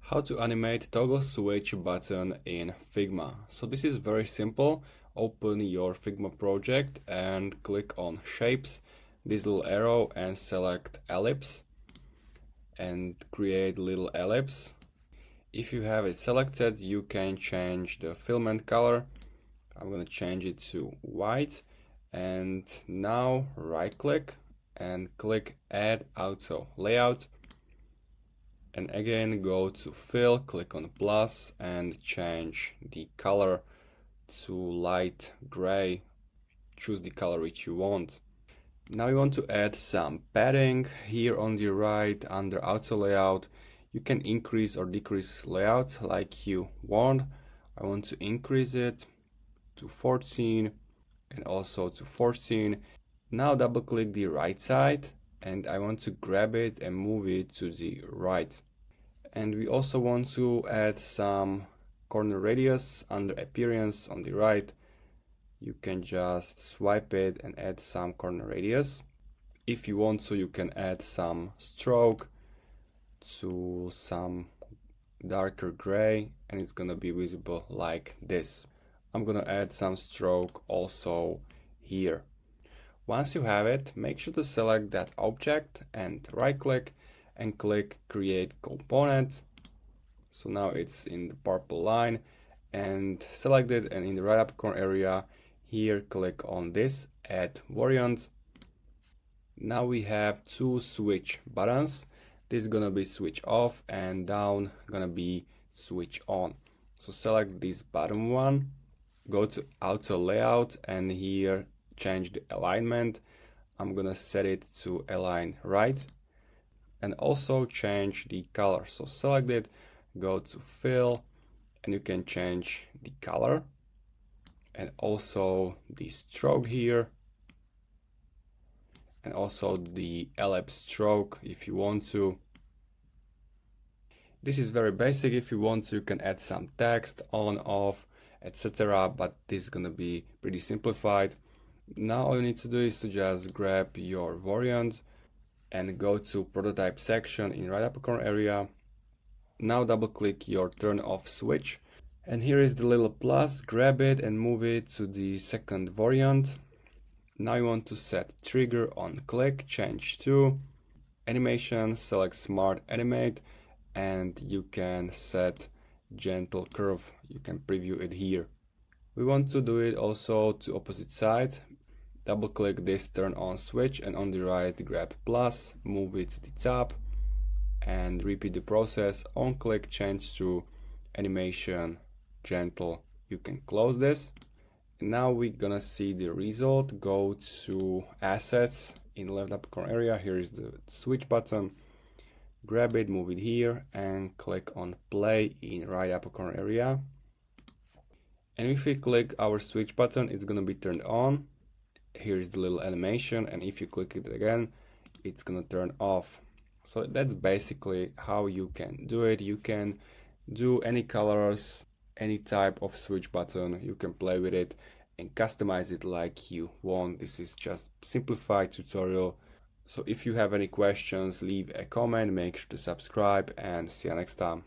How to animate toggle switch button in Figma. So this is very simple. Open your Figma project and click on shapes, this little arrow, and select ellipse and create little ellipse. If you have it selected, you can change the filament color. I'm going to change it to white, and now right click and click add auto layout. And again, go to fill, click on plus and change the color to light gray. Choose the color which you want. Now you want to add some padding. Here on the right under auto layout, you can increase or decrease layout like you want. I want to increase it to 14 and also to 14. Now double click the right side and I want to grab it and move it to the right. And we also want to add some corner radius under appearance on the right. You can just swipe it and add some corner radius. If you want to, you can add some stroke to some darker gray and it's gonna be visible like this. I'm gonna add some stroke also here. Once you have it, make sure to select that object and right click and click create component. So now it's in the purple line, and select it, and in the right upper corner area here click on this add variant. Now we have two switch buttons. This is gonna be switch off and down gonna be switch on. So select this bottom one, go to auto layout and here change the alignment. I'm gonna set it to align right and also change the color. So select it, go to fill and you can change the color and also the stroke here and also the ellipse stroke if you want to. This is very basic. If you want to, you can add some text on, off, etc. But this is gonna be pretty simplified. Now all you need to do is to just grab your variant and go to prototype section in right upper corner area. Now double click your turn off switch and here is the little plus. Grab it and move it to the second variant. Now you want to set trigger on click, change to animation, select smart animate and you can set gentle curve. You can preview it here. We want to do it also to opposite side. Double click this turn on switch and on the right grab plus, move it to the top and repeat the process. On click, change to animation, gentle. You can close this. And now we're gonna see the result. Go to assets in left upper corner area. Here is the switch button. Grab it, move it here and click on play in right upper corner area. And if we click our switch button, it's gonna be turned on. Here's the little animation and if you click it again, it's gonna turn off. So that's basically how you can do it. You can do any colors, any type of switch button. You can play with it and customize it like you want. This is just simplified tutorial. So if you have any questions, leave a comment, make sure to subscribe and see you next time.